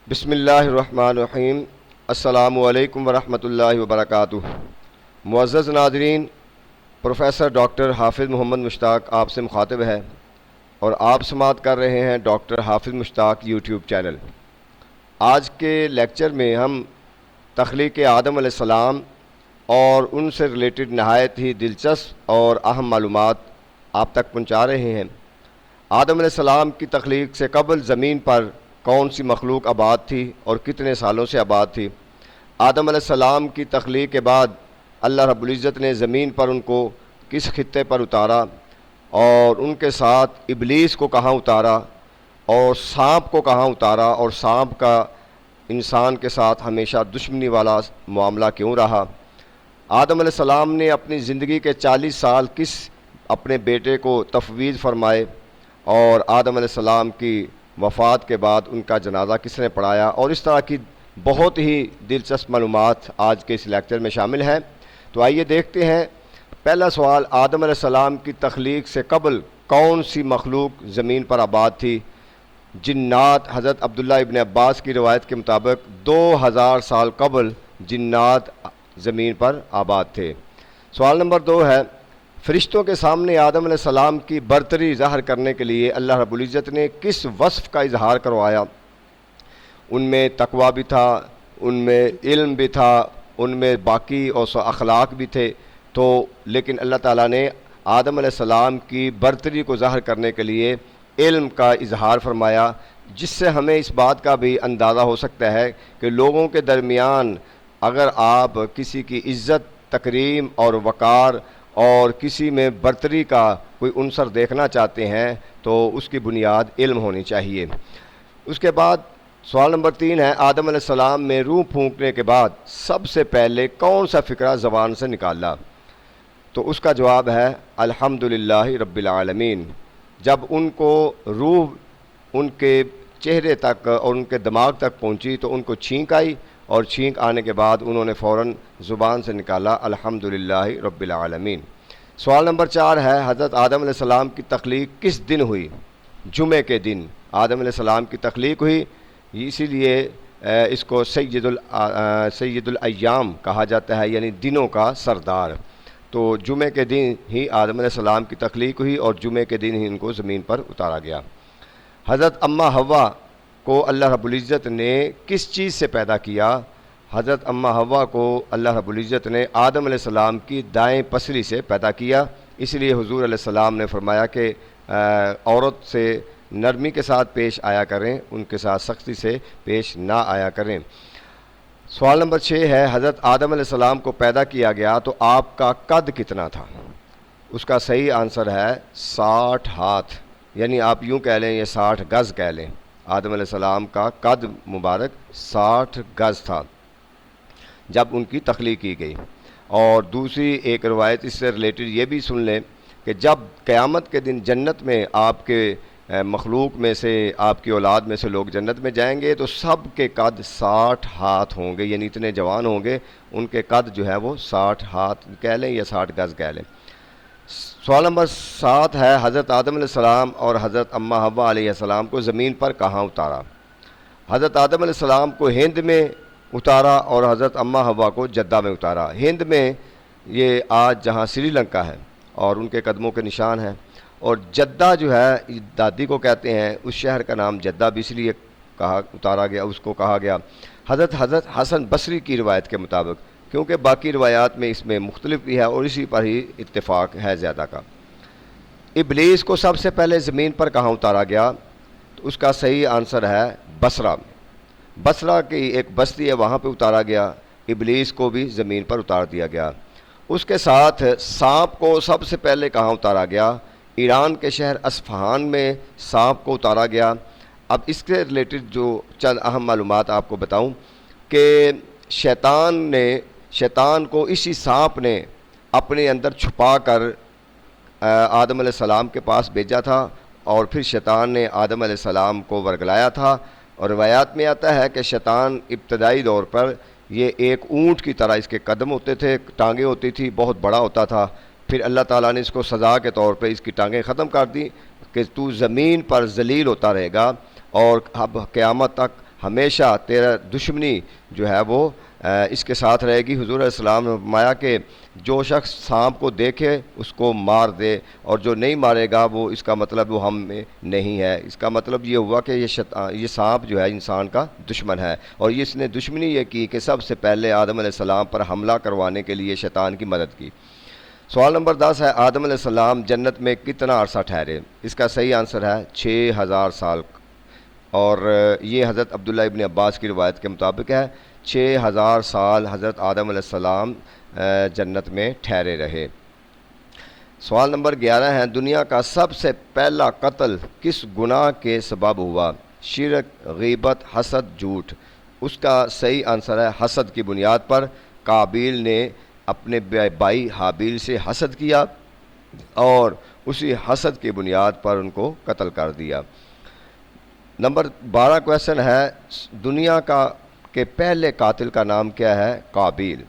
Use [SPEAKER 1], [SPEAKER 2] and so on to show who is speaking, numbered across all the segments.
[SPEAKER 1] بسم اللہ الرحمن الرحیم۔ السلام علیکم ورحمۃ اللہ وبرکاتہ۔ معزز ناظرین، پروفیسر ڈاکٹر حافظ محمد مشتاق آپ سے مخاطب ہے اور آپ سماعت کر رہے ہیں ڈاکٹر حافظ مشتاق یوٹیوب چینل۔ آج کے لیکچر میں ہم تخلیق آدم علیہ السلام اور ان سے ریلیٹڈ نہایت ہی دلچسپ اور اہم معلومات آپ تک پہنچا رہے ہیں۔ آدم علیہ السلام کی تخلیق سے قبل زمین پر کون سی مخلوق آباد تھی اور کتنے سالوں سے آباد تھی؟ آدم علیہ السلام کی تخلیق کے بعد اللہ رب العزت نے زمین پر ان کو کس خطے پر اتارا اور ان کے ساتھ ابلیس کو کہاں اتارا اور سانپ کو کہاں اتارا، اور سانپ کا انسان کے ساتھ ہمیشہ دشمنی والا معاملہ کیوں رہا؟ آدم علیہ السلام نے اپنی زندگی کے 40 سال کس اپنے بیٹے کو تفویض فرمائے، اور آدم علیہ السلام کی وفات کے بعد ان کا جنازہ کس نے پڑھایا، اور اس طرح کی بہت ہی دلچسپ معلومات آج کے اس لیکچر میں شامل ہیں۔ تو آئیے دیکھتے ہیں۔ پہلا سوال، آدم علیہ السلام کی تخلیق سے قبل کون سی مخلوق زمین پر آباد تھی؟ جنات۔ حضرت عبداللہ ابن عباس کی روایت کے مطابق 2000 سال قبل جنات زمین پر آباد تھے۔ سوال نمبر 2 ہے، فرشتوں کے سامنے آدم علیہ السلام کی برتری ظاہر کرنے کے لیے اللہ رب العزت نے کس وصف کا اظہار کروایا؟ ان میں تقویٰ بھی تھا، ان میں علم بھی تھا، ان میں باقی اور اخلاق بھی تھے، تو لیکن اللہ تعالیٰ نے آدم علیہ السلام کی برتری کو ظاہر کرنے کے لیے علم کا اظہار فرمایا، جس سے ہمیں اس بات کا بھی اندازہ ہو سکتا ہے کہ لوگوں کے درمیان اگر آپ کسی کی عزت، تکریم اور وقار اور کسی میں برتری کا کوئی عنصر دیکھنا چاہتے ہیں تو اس کی بنیاد علم ہونی چاہیے۔ اس کے بعد سوال نمبر 3 ہے، آدم علیہ السلام میں روح پھونکنے کے بعد سب سے پہلے کون سا فقرہ زبان سے نکالا؟ تو اس کا جواب ہے الحمدللہ رب العالمین۔ جب ان کو روح ان کے چہرے تک اور ان کے دماغ تک پہنچی تو ان کو چھینک آئی، اور چھینک آنے کے بعد انہوں نے فوراً زبان سے نکالا الحمدللہ رب العالمین۔ سوال نمبر 4 ہے، حضرت آدم علیہ السلام کی تخلیق کس دن ہوئی؟ جمعے کے دن آدم علیہ السلام کی تخلیق ہوئی، اسی لیے اس کو سید الایام کہا جاتا ہے، یعنی دنوں کا سردار۔ تو جمعے کے دن ہی آدم علیہ السلام کی تخلیق ہوئی اور جمعے کے دن ہی ان کو زمین پر اتارا گیا۔ حضرت اماں حوا کو اللہ رب العزت نے کس چیز سے پیدا کیا؟ حضرت اماں حوا کو اللہ رب العزت نے آدم علیہ السلام کی دائیں پسلی سے پیدا کیا، اس لیے حضور علیہ السلام نے فرمایا کہ عورت سے نرمی کے ساتھ پیش آیا کریں، ان کے ساتھ سختی سے پیش نہ آیا کریں۔ سوال نمبر 6 ہے، حضرت آدم علیہ السلام کو پیدا کیا گیا تو آپ کا قد کتنا تھا؟ اس کا صحیح آنسر ہے 60 ہاتھ، یعنی آپ یوں کہہ لیں یہ 60 گز کہہ لیں۔ آدم علیہ السلام کا قد مبارک 60 گز تھا جب ان کی تخلیق کی گئی۔ اور دوسری ایک روایت اس سے ریلیٹڈ یہ بھی سن لیں کہ جب قیامت کے دن جنت میں آپ کے مخلوق میں سے، آپ کی اولاد میں سے لوگ جنت میں جائیں گے تو سب کے قد 60 ہاتھ ہوں گے، یعنی اتنے جوان ہوں گے، ان کے قد جو ہے وہ 60 ہاتھ کہہ لیں یا 60 گز کہہ لیں۔ سوال نمبر 7 ہے، حضرت آدم علیہ السلام اور حضرت اماں حوا علیہ السلام کو زمین پر کہاں اتارا؟ حضرت آدم علیہ السلام کو ہند میں اتارا اور حضرت اماں حوا کو جدہ میں اتارا۔ ہند میں یہ آج جہاں سری لنکا ہے اور ان کے قدموں کے نشان ہیں، اور جدہ جو ہے دادی کو کہتے ہیں، اس شہر کا نام جدہ بھی اس لیے اتارا گیا، اس کو کہا گیا۔ حضرت حسن بصری کی روایت کے مطابق، کیونکہ باقی روایات میں اس میں مختلف بھی ہے اور اسی پر ہی اتفاق ہے زیادہ کا۔ ابلیس کو سب سے پہلے زمین پر کہاں اتارا گیا؟ تو اس کا صحیح آنسر ہے بصرہ۔ بصرہ کی ایک بستی ہے، وہاں پہ اتارا گیا۔ ابلیس کو بھی زمین پر اتار دیا گیا۔ اس کے ساتھ سانپ کو سب سے پہلے کہاں اتارا گیا؟ ایران کے شہر اصفہان میں سانپ کو اتارا گیا۔ اب اس کے ریلیٹڈ جو چند اہم معلومات آپ کو بتاؤں کہ شیطان کو اسی سانپ نے اپنے اندر چھپا کر آدم علیہ السلام کے پاس بھیجا تھا، اور پھر شیطان نے آدم علیہ السلام کو ورگلایا تھا۔ اور روایات میں آتا ہے کہ شیطان ابتدائی دور پر یہ ایک اونٹ کی طرح اس کے قدم ہوتے تھے، ٹانگیں ہوتی تھی، بہت بڑا ہوتا تھا۔ پھر اللہ تعالیٰ نے اس کو سزا کے طور پہ اس کی ٹانگیں ختم کر دی کہ تو زمین پر ذلیل ہوتا رہے گا، اور اب قیامت تک ہمیشہ تیرا دشمنی جو ہے وہ اس کے ساتھ رہے گی۔ حضور علیہ السلام نے فرمایا کہ جو شخص سانپ کو دیکھے اس کو مار دے، اور جو نہیں مارے گا وہ اس کا مطلب وہ ہم میں نہیں ہے۔ اس کا مطلب یہ ہوا کہ یہ سانپ جو ہے انسان کا دشمن ہے، اور اس نے دشمنی یہ کی کہ سب سے پہلے آدم علیہ السلام پر حملہ کروانے کے لیے شیطان کی مدد کی۔ سوال نمبر 10 ہے، آدم علیہ السلام جنت میں کتنا عرصہ ٹھہرے؟ اس کا صحیح آنسر ہے 6000 سال، اور یہ حضرت عبداللہ ابن عباس کی روایت کے مطابق ہے۔ 6000 سال حضرت آدم علیہ السلام جنت میں ٹھہرے رہے۔ سوال نمبر 11 ہے، دنیا کا سب سے پہلا قتل کس گناہ کے سبب ہوا؟ شرک، غیبت، حسد، جھوٹ۔ اس کا صحیح آنسر ہے حسد کی بنیاد پر۔ قابیل نے اپنے بھائی حابیل سے حسد کیا اور اسی حسد کی بنیاد پر ان کو قتل کر دیا۔ نمبر 12 کویسچن ہے، دنیا کے پہلے قاتل کا نام کیا ہے؟ قابیل۔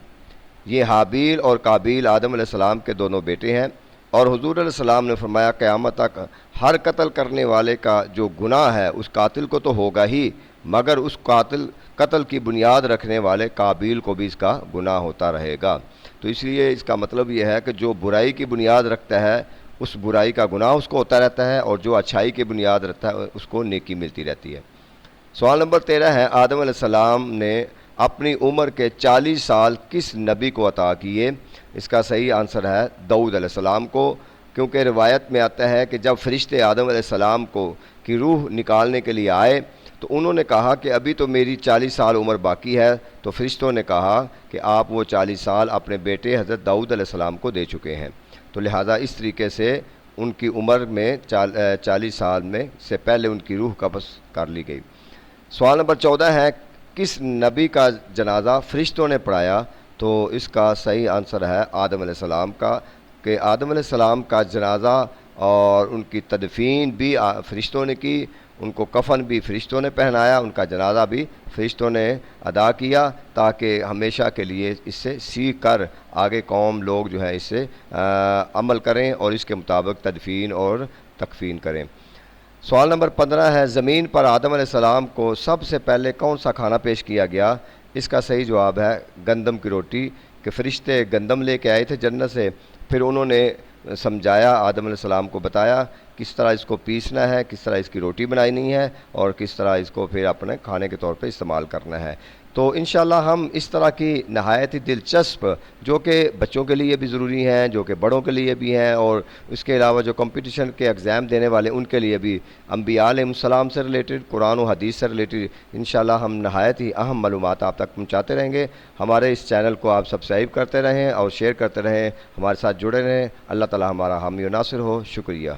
[SPEAKER 1] یہ حابیل اور قابیل آدم علیہ السلام کے دونوں بیٹے ہیں، اور حضور علیہ السلام نے فرمایا قیامت تک ہر قتل کرنے والے کا جو گناہ ہے اس قاتل کو تو ہوگا ہی، مگر اس قتل کی بنیاد رکھنے والے قابیل کو بھی اس کا گناہ ہوتا رہے گا۔ تو اس لیے اس کا مطلب یہ ہے کہ جو برائی کی بنیاد رکھتا ہے اس برائی کا گناہ اس کو ہوتا رہتا ہے، اور جو اچھائی کی بنیاد رکھتا ہے اس کو نیکی ملتی رہتی ہے۔ سوال نمبر 13 ہے، آدم علیہ السلام نے اپنی عمر کے 40 سال کس نبی کو عطا کیے؟ اس کا صحیح آنسر ہے داؤد علیہ السلام کو، کیونکہ روایت میں آتا ہے کہ جب فرشتے آدم علیہ السلام کی روح نکالنے کے لیے آئے تو انہوں نے کہا کہ ابھی تو میری 40 سال عمر باقی ہے، تو فرشتوں نے کہا کہ آپ وہ 40 سال اپنے بیٹے حضرت داؤد علیہ السلام کو دے چکے ہیں، تو لہٰذا اس طریقے سے ان کی عمر میں 40 سال میں سے پہلے ان کی روح قبض کر لی گئی۔ سوال نمبر 14 ہے، کس نبی کا جنازہ فرشتوں نے پڑھایا؟ تو اس کا صحیح آنسر ہے آدم علیہ السلام کا، کہ آدم علیہ السلام کا جنازہ اور ان کی تدفین بھی فرشتوں نے کی، ان کو کفن بھی فرشتوں نے پہنایا، ان کا جنازہ بھی فرشتوں نے ادا کیا، تاکہ ہمیشہ کے لیے اس سے سیکھ کر آگے قوم لوگ جو ہے اس سے عمل کریں اور اس کے مطابق تدفین اور تکفین کریں۔ سوال نمبر 15 ہے، زمین پر آدم علیہ السلام کو سب سے پہلے کون سا کھانا پیش کیا گیا؟ اس کا صحیح جواب ہے گندم کی روٹی، کہ فرشتے گندم لے کے آئے تھے جنت سے، پھر انہوں نے سمجھایا، آدم علیہ السلام کو بتایا کس طرح اس کو پیسنا ہے، کس طرح اس کی روٹی بنانی ہے، اور کس طرح اس کو پھر اپنے کھانے کے طور پہ استعمال کرنا ہے۔ تو انشاءاللہ ہم اس طرح کی نہایت ہی دلچسپ، جو کہ بچوں کے لیے بھی ضروری ہیں، جو کہ بڑوں کے لیے بھی ہیں، اور اس کے علاوہ جو کمپٹیشن کے ایگزام دینے والے ان کے لیے بھی، انبیاء علیہ السلام سے ریلیٹڈ، قرآن و حدیث سے ریلیٹڈ انشاءاللہ ہم نہایت ہی اہم معلومات آپ تک پہنچاتے رہیں گے۔ ہمارے اس چینل کو آپ سبسکرائب کرتے رہیں اور شیئر کرتے رہیں، ہمارے ساتھ جڑے رہیں۔ اللہ تعالی ہمارا حامی و ناصر ہو۔ شکریہ۔